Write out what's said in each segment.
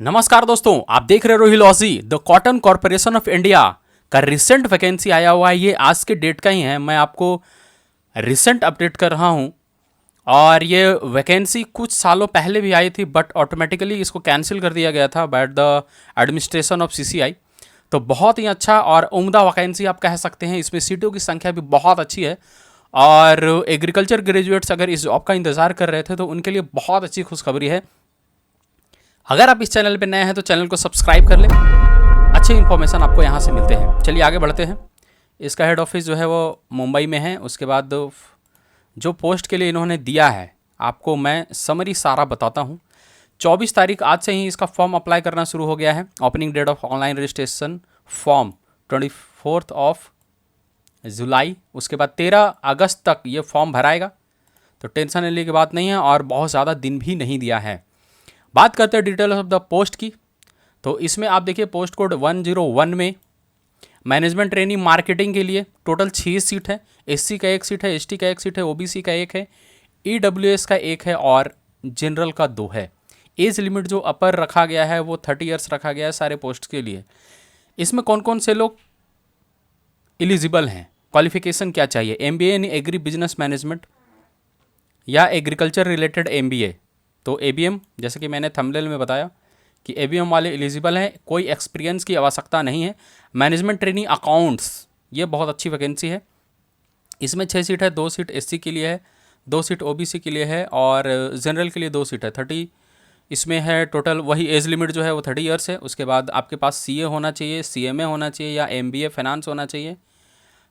नमस्कार दोस्तों, आप देख रहे हो रोहिलॉजी the cotton corporation of India का रिसेंट वैकेंसी आया हुआ है। ये आज के डेट का ही है, मैं आपको रिसेंट अपडेट कर रहा हूँ। और ये वैकेंसी कुछ सालों पहले भी आई थी, बट ऑटोमेटिकली इसको कैंसिल कर दिया गया था by the administration of CCI. तो बहुत ही अच्छा और उम्दा वैकेंसी आप कह सकते हैं। इसमें सीटों की संख्या भी बहुत अच्छी है और एग्रीकल्चर ग्रेजुएट्स अगर इस जॉब का इंतज़ार कर रहे थे तो उनके लिए बहुत अच्छी खुशखबरी है। अगर आप इस चैनल पर नए हैं तो चैनल को सब्सक्राइब कर लें, अच्छे इन्फॉर्मेशन आपको यहाँ से मिलते हैं। चलिए आगे बढ़ते हैं। इसका हेड ऑफिस जो है वो मुंबई में है। उसके बाद जो पोस्ट के लिए इन्होंने दिया है आपको मैं समरी सारा बताता हूँ। 24 तारीख आज से ही इसका फॉर्म अप्लाई करना शुरू हो गया है। Opening date of online registration form 24 July. उसके बाद 13 अगस्त तक ये फॉर्म भराएगा, तो टेंशन लेने की बात नहीं है और बहुत ज़्यादा दिन भी नहीं दिया है। बात करते हैं डिटेल्स ऑफ द पोस्ट की। तो इसमें आप देखिए पोस्ट कोड 101 में मैनेजमेंट ट्रेनिंग मार्केटिंग के लिए टोटल 6 सीट है। एससी का 1 सीट है, एसटी का 1 सीट है, ओबीसी का 1 है, ईडब्ल्यूएस का 1 है और जनरल का 2 है। एज लिमिट जो अपर रखा गया है वो 30 ईयर्स रखा गया है सारे पोस्ट के लिए। इसमें कौन कौन से लोग एलिजिबल हैं, क्वालिफिकेशन क्या चाहिए? MBA in agri business management या एग्रीकल्चर रिलेटेड एमबीए। तो एबीएम, जैसे कि मैंने थंबनेल में बताया कि एबीएम वाले एलिजिबल हैं, कोई एक्सपीरियंस की आवश्यकता नहीं है। मैनेजमेंट ट्रेनिंग अकाउंट्स, ये बहुत अच्छी वैकेंसी है। इसमें 6 सीट है, 2 सीट एससी के लिए है, 2 सीट ओबीसी के लिए है और जनरल के लिए 2 सीट है। 30 इसमें है टोटल। वही एज लिमिट जो है वो 30 ईयर्स है। उसके बाद आपके पास सीए होना चाहिए, सीएमए होना चाहिए या एमबीए फाइनेंस होना चाहिए,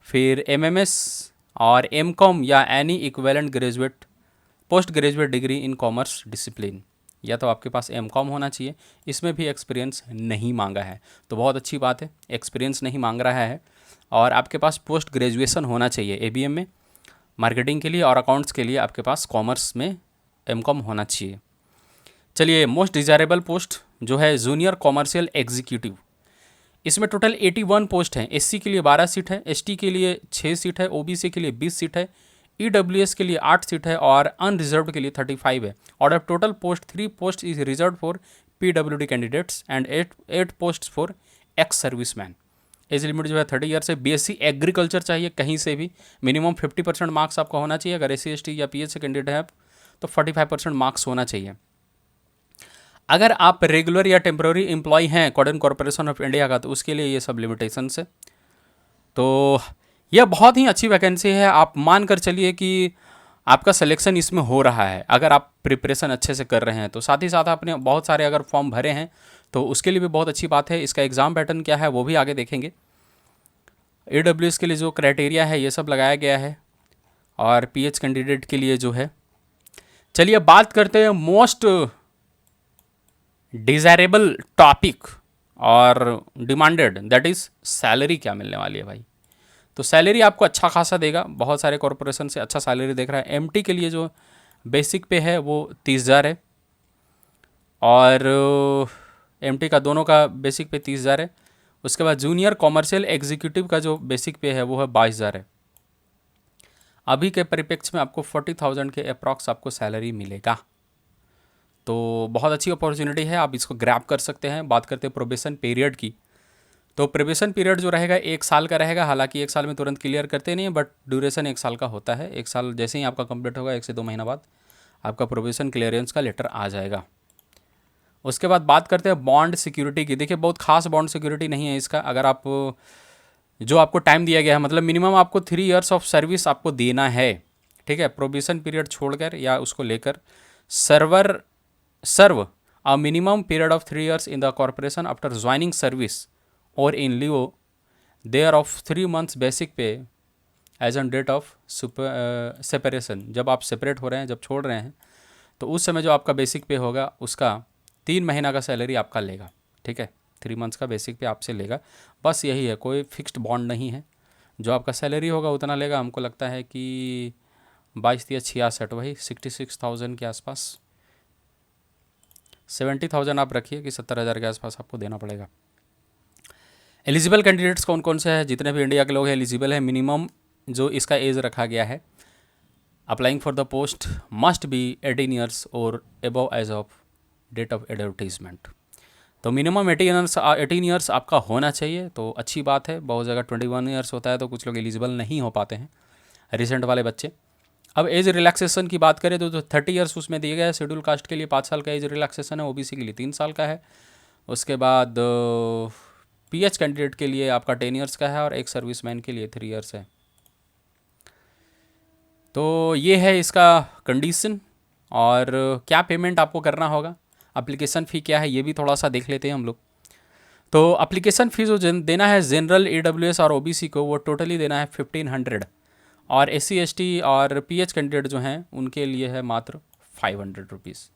फिर एमएमएस और एमकॉम या any equivalent graduate post graduate degree in commerce discipline, या तो आपके पास एमकॉम होना चाहिए। इसमें भी एक्सपीरियंस नहीं मांगा है, तो बहुत अच्छी बात है, एक्सपीरियंस नहीं मांग रहा है। और आपके पास पोस्ट ग्रेजुएशन होना चाहिए एबीएम में मार्केटिंग के लिए, और अकाउंट्स के लिए आपके पास कॉमर्स में एमकॉम होना चाहिए। चलिए, मोस्ट डिज़ायरेबल पोस्ट जो है जूनियर कॉमर्शियल एग्जीक्यूटिव। इसमें टोटल 81 पोस्ट हैं। एससी के लिए 12 सीट है, एसटी के लिए 6 सीट है, ओबीसी के लिए 20 सीट है, ईडब्ल्यूएस के लिए 8 सीट है और अनरिजर्व्ड के लिए 35 है। और of total post 3 post is reserve for PWD candidates and 8 post for ex serviceman. Age limit जो है 30 ईयर से। बीएससी एग्रीकल्चर चाहिए कहीं से भी, मिनिमम 50% मार्क्स आपका होना चाहिए। अगर एससी एसटी या पीएच से कैंडिडेट है तो 45% मार्क्स होना चाहिए। अगर आप रेगुलर या टेम्प्रोरी एम्प्लॉय हैं कॉटन कॉरपोरेशन ऑफ इंडिया का, तो उसके लिए ये सब लिमिटेशंस है। तो यह बहुत ही अच्छी वैकेंसी है। आप मान कर चलिए कि आपका सिलेक्शन इसमें हो रहा है अगर आप प्रिपरेशन अच्छे से कर रहे हैं तो। साथ ही साथ आपने बहुत सारे अगर फॉर्म भरे हैं तो उसके लिए भी बहुत अच्छी बात है। इसका एग्ज़ाम पैटर्न क्या है वो भी आगे देखेंगे। ईडब्ल्यूएस के लिए जो क्राइटेरिया है ये सब लगाया गया है और पीएच कैंडिडेट के लिए जो है। चलिए बात करते हैं मोस्ट डिज़ायरेबल टॉपिक और डिमांडेड, दैट इज़ सैलरी क्या मिलने वाली है भाई। तो सैलरी आपको अच्छा खासा देगा, बहुत सारे कॉरपोरेशन से अच्छा सैलरी देख रहा है। एमटी के लिए जो बेसिक पे है वो 30,000 है और एमटी का दोनों का बेसिक पे 30,000 है। उसके बाद जूनियर कॉमर्शियल एग्जीक्यूटिव का जो बेसिक पे है वो है 22,000 है। अभी के परिप्रेक्ष्य में आपको 40,000 के अप्रॉक्स आपको सैलरी मिलेगा। तो बहुत अच्छी अपॉर्चुनिटी है, आप इसको ग्रैब कर सकते हैं। बात करते हैं प्रोबेशन पीरियड की, तो प्रोबेशन पीरियड जो रहेगा 1 साल का रहेगा। हालांकि 1 साल में तुरंत क्लियर करते नहीं है, बट ड्यूरेशन 1 साल का होता है। 1 साल जैसे ही आपका कंप्लीट होगा 1 से 2 महीना बाद आपका प्रोबेशन क्लियरेंस का लेटर आ जाएगा। उसके बाद बात करते हैं बॉन्ड सिक्योरिटी की। देखिए बहुत खास बॉन्ड सिक्योरिटी नहीं है इसका। अगर आप जो आपको टाइम दिया गया है, मतलब मिनिमम आपको 3 ईयर्स ऑफ सर्विस आपको देना है, ठीक है। प्रोबेशन पीरियड छोड़कर या उसको लेकर serve a minimum period of 3 years in the corporation after joining service और in lieu thereof 3 months basic pay as on date of separation. जब आप सेपरेट हो रहे हैं, जब छोड़ रहे हैं, तो उस समय जो आपका बेसिक पे होगा उसका 3 महीना का सैलरी आपका लेगा, ठीक है। 3 months का बेसिक पे आपसे लेगा, बस यही है, कोई फिक्स्ड बॉन्ड नहीं है। जो आपका सैलरी होगा उतना लेगा। हमको लगता है कि 22 या 66, वही 66,000 के आसपास, 70,000 आप रखिए कि 70,000 के आसपास आपको देना पड़ेगा। एलिजिबल कैंडिडेट्स कौन कौन से हैं? जितने भी इंडिया के लोग हैं एलिजिबल हैं। मिनिमम जो इसका एज रखा गया है applying for the post must be 18 years और above age of date of advertisement. तो मिनिमम 18 ईयर्स आपका होना चाहिए, तो अच्छी बात है। बहुत जगह 21 ईयर्स होता है तो कुछ लोग एलिजिबल नहीं हो पाते हैं, रिसेंट वाले बच्चे। अब एज रिलैक्सेशन की बात करें तो 30 ईयर्स उसमें दिए गए हैं। शेड्यूल कास्ट के लिए 5 साल का एज रिलैक्सेशन है, ओबीसी के लिए 3 साल का है। उसके बाद पीएच कैंडिडेट के लिए आपका 10 ईयर्स का है और एक सर्विसमैन के लिए 3 ईयर्स है। तो ये है इसका कंडीशन। और क्या पेमेंट आपको करना होगा, एप्लीकेशन फ़ी क्या है, ये भी थोड़ा सा देख लेते हैं हम लोग। तो एप्लीकेशन फ़ीस जो देना है जनरल, ईडब्ल्यूएस और ओबीसी को, वो टोटली देना है 1500। और एससी एसटी और पीएच कैंडिडेट जो हैं उनके लिए है मात्र 500 रुपीज़।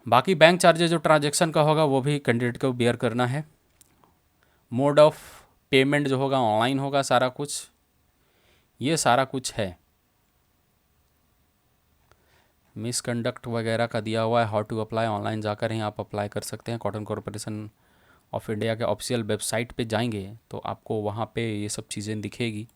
बाकी बैंक चार्जेज जो ट्रांजैक्शन का होगा वो भी कैंडिडेट को बेयर करना है। मोड ऑफ पेमेंट जो होगा ऑनलाइन होगा, सारा कुछ, ये सारा कुछ है। मिसकंडक्ट वगैरह का दिया हुआ है, हाउ टू अप्लाई, ऑनलाइन जाकर ही आप अप्लाई कर सकते हैं। कॉटन कॉरपोरेशन ऑफ इंडिया के ऑफिशियल वेबसाइट पे जाएंगे तो आपको वहाँ पे ये सब चीज़ें दिखेगी।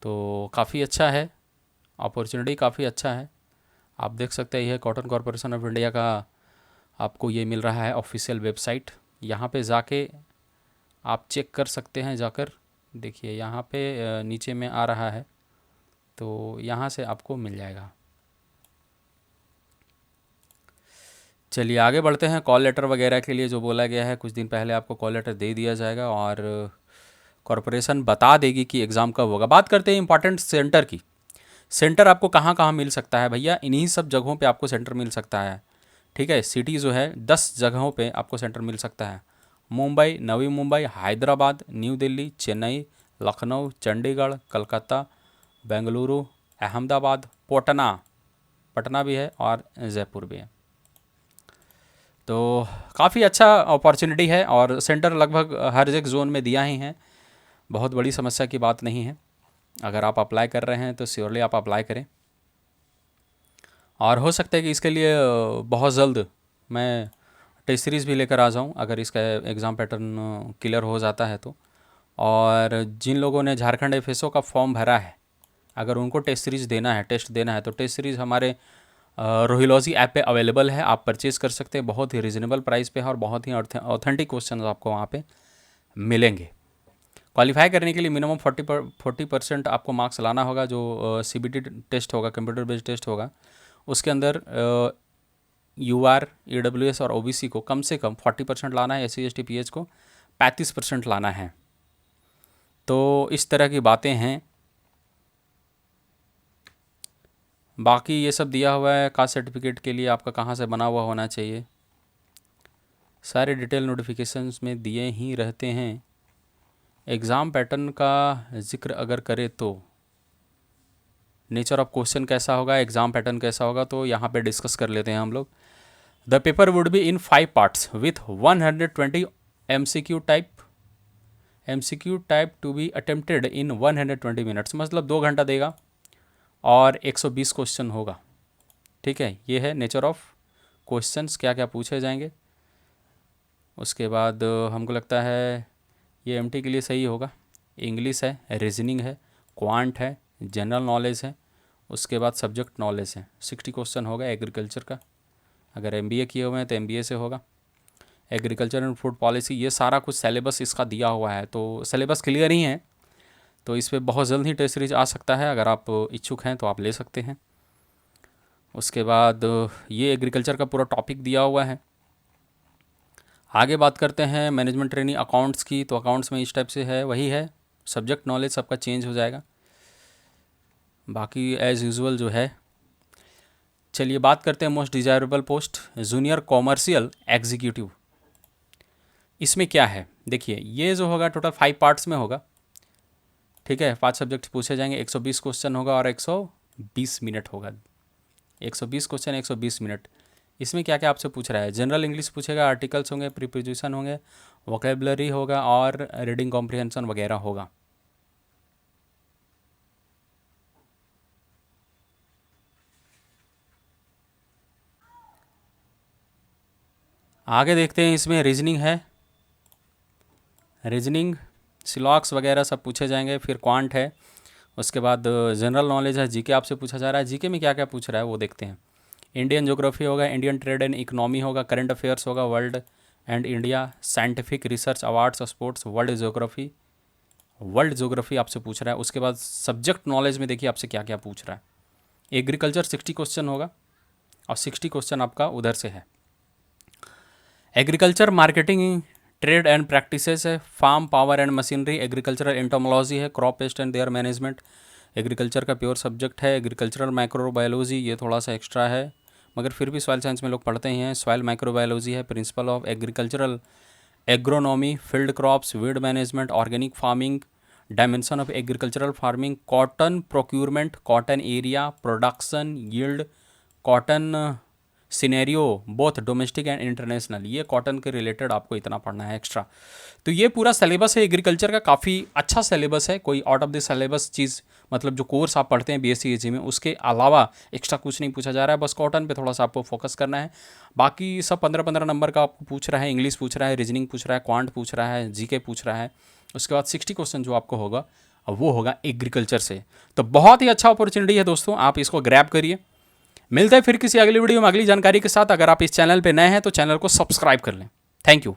तो काफ़ी अच्छा है, अपॉर्चुनिटी काफ़ी अच्छा है। आप देख सकते हैं ये कॉटन कॉरपोरेशन ऑफ इंडिया का आपको ये मिल रहा है ऑफिशियल वेबसाइट। यहाँ पे जाके आप चेक कर सकते हैं जाकर। देखिए यहाँ पे नीचे में आ रहा है, तो यहाँ से आपको मिल जाएगा। चलिए आगे बढ़ते हैं। कॉल लेटर वगैरह के लिए जो बोला गया है, कुछ दिन पहले आपको कॉल लेटर दे दिया जाएगा और कॉरपोरेशन बता देगी कि एग्ज़ाम कब होगा। बात करते हैं इंपॉर्टेंट सेंटर की। सेंटर आपको कहाँ कहाँ मिल सकता है भैया, इन्हीं सब जगहों पे आपको सेंटर मिल सकता है। ठीक है, सिटी जो है 10 जगहों पे आपको सेंटर मिल सकता है। मुंबई, नवी मुंबई, हैदराबाद, न्यू दिल्ली, चेन्नई, लखनऊ, चंडीगढ़, कलकत्ता, बेंगलुरु, अहमदाबाद, पटना, पटना भी है और जयपुर भी है। तो काफ़ी अच्छा अपॉर्चुनिटी है और सेंटर लगभग हर एक जोन में दिया ही है। बहुत बड़ी समस्या की बात नहीं है। अगर आप अप्लाई कर रहे हैं तो श्योरली आप अप्लाई करें। और हो सकता है कि इसके लिए बहुत जल्द मैं टेस्ट सीरीज़ भी लेकर आ जाऊं, अगर इसका एग्ज़ाम पैटर्न क्लियर हो जाता है तो। और जिन लोगों ने झारखंड एफएसओ का फॉर्म भरा है, अगर उनको टेस्ट सीरीज़ देना है, टेस्ट देना है, तो टेस्ट सीरीज़ हमारे रोहिलॉजी ऐप पे अवेलेबल है। आप परचेज़ कर सकते हैं, बहुत ही रिजनेबल प्राइस पे है और बहुत ही ऑथेंटिक क्वेश्चन आपको वहाँ पे मिलेंगे। क्वालिफाई करने के लिए मिनिमम 40% आपको मार्क्स लाना होगा। जो सीबीटी टेस्ट होगा, कंप्यूटर बेस्ड टेस्ट होगा, उसके अंदर यूआर, ईडब्ल्यूएस और ओबीसी को कम से कम 40% लाना है, एससी एसटी पीएच को 35% लाना है। तो इस तरह की बातें हैं। बाकी ये सब दिया हुआ है। कास्ट सर्टिफिकेट के लिए आपका कहाँ से बना हुआ होना चाहिए, सारे डिटेल नोटिफिकेशंस में दिए ही रहते हैं। एग्ज़ाम पैटर्न का जिक्र अगर करें तो नेचर ऑफ क्वेश्चन कैसा होगा, एग्ज़ाम पैटर्न कैसा होगा, तो यहाँ पे डिस्कस कर लेते हैं हम लोग। The paper would be in 5 parts with 120 MCQ type to be attempted in 120 minutes, मतलब 2 घंटा देगा और 120 क्वेश्चन होगा। ठीक है, ये है नेचर ऑफ क्वेश्चंस, क्या क्या पूछे जाएंगे। उसके बाद हमको लगता है ये एमटी के लिए सही होगा। इंग्लिश है, रीजनिंग है, क्वांट है, जनरल नॉलेज है, उसके बाद सब्जेक्ट नॉलेज है। 60 क्वेश्चन होगा एग्रीकल्चर का, अगर एमबीए किए हुए हैं तो एमबीए से होगा। एग्रीकल्चर एंड फूड पॉलिसी, ये सारा कुछ सिलेबस इसका दिया हुआ है, तो सिलेबस क्लियर ही है, तो इस पर बहुत जल्द ही टेस्ट सीरीज आ सकता है। अगर आप इच्छुक हैं तो आप ले सकते हैं। उसके बाद ये एग्रीकल्चर का पूरा टॉपिक दिया हुआ है। आगे बात करते हैं मैनेजमेंट ट्रेनिंग अकाउंट्स की, तो अकाउंट्स में इस टाइप से है, वही है। सब्जेक्ट नॉलेज सबका चेंज हो जाएगा, बाकी एज़ यूजुअल जो है। चलिए बात करते हैं most desirable post, junior commercial executive. इसमें क्या है देखिए, ये जो होगा टोटल 5 पार्ट्स में होगा। ठीक है, 5 सब्जेक्ट पूछे जाएंगे, 120 क्वेश्चन होगा और 120 मिनट होगा। 120 क्वेश्चन, 120 मिनट। इसमें क्या क्या आपसे पूछ रहा है, जनरल इंग्लिश पूछेगा, आर्टिकल्स होंगे, प्रीपोजिशन होंगे, वोकेबलरी होगा और रीडिंग कॉम्प्रिहेंशन वगैरह होगा। आगे देखते हैं, इसमें रीजनिंग है, रीजनिंग सिलॉक्स वगैरह सब पूछे जाएंगे। फिर क्वांट है, उसके बाद जनरल नॉलेज है, जीके आपसे पूछा जा रहा है। जीके में क्या क्या पूछ रहा है वो देखते हैं। इंडियन ज्योग्राफी होगा, इंडियन ट्रेड एंड इकोनॉमी होगा, करंट अफेयर्स होगा, world and India, scientific research, awards, sports, world geography आपसे पूछ रहा है। उसके बाद सब्जेक्ट नॉलेज में देखिए आपसे क्या क्या पूछ रहा है। एग्रीकल्चर 60 क्वेश्चन होगा और 60 क्वेश्चन आपका उधर से है। Agriculture marketing, trade and practices है, farm power and machinery, agricultural entomology है, crop pest and their management, agriculture का प्योर सब्जेक्ट है, एग्रीकल्चरल माइक्रोबायोलॉजी ये थोड़ा सा एक्स्ट्रा है मगर फिर भी सॉइल साइंस में लोग पढ़ते ही हैं। सॉइल माइक्रोबायोलॉजी है, principle of agricultural agronomy, field crops, weed management, organic farming, dimension of agricultural farming, cotton procurement, cotton area, production, yield, cotton scenario both domestic and international, ये कॉटन के related आपको इतना पढ़ना है एक्स्ट्रा। तो ये पूरा सिलेबस है एग्रीकल्चर का, काफ़ी अच्छा सिलेबस है, कोई आउट ऑफ द सिलेबस चीज़ मतलब जो कोर्स आप पढ़ते हैं बीएससी एजी में उसके अलावा एक्स्ट्रा कुछ नहीं पूछा जा रहा है, बस कॉटन पे थोड़ा सा आपको फोकस करना है। बाकी सब 15-15 नंबर का आपको पूछ रहा है, इंग्लिश पूछ रहा है, रीजनिंग पूछ रहा है, क्वांट पूछ रहा है, जीके पूछ रहा है। उसके बाद 60 क्वेश्चन जो आपको होगा वो होगा एग्रीकल्चर से। तो बहुत ही अच्छा अपॉर्चुनिटी है दोस्तों, आप इसको ग्रैब करिए। मिलते हैं फिर किसी अगली वीडियो में अगली जानकारी के साथ। अगर आप इस चैनल पे नए हैं तो चैनल को सब्सक्राइब कर लें। Thank you.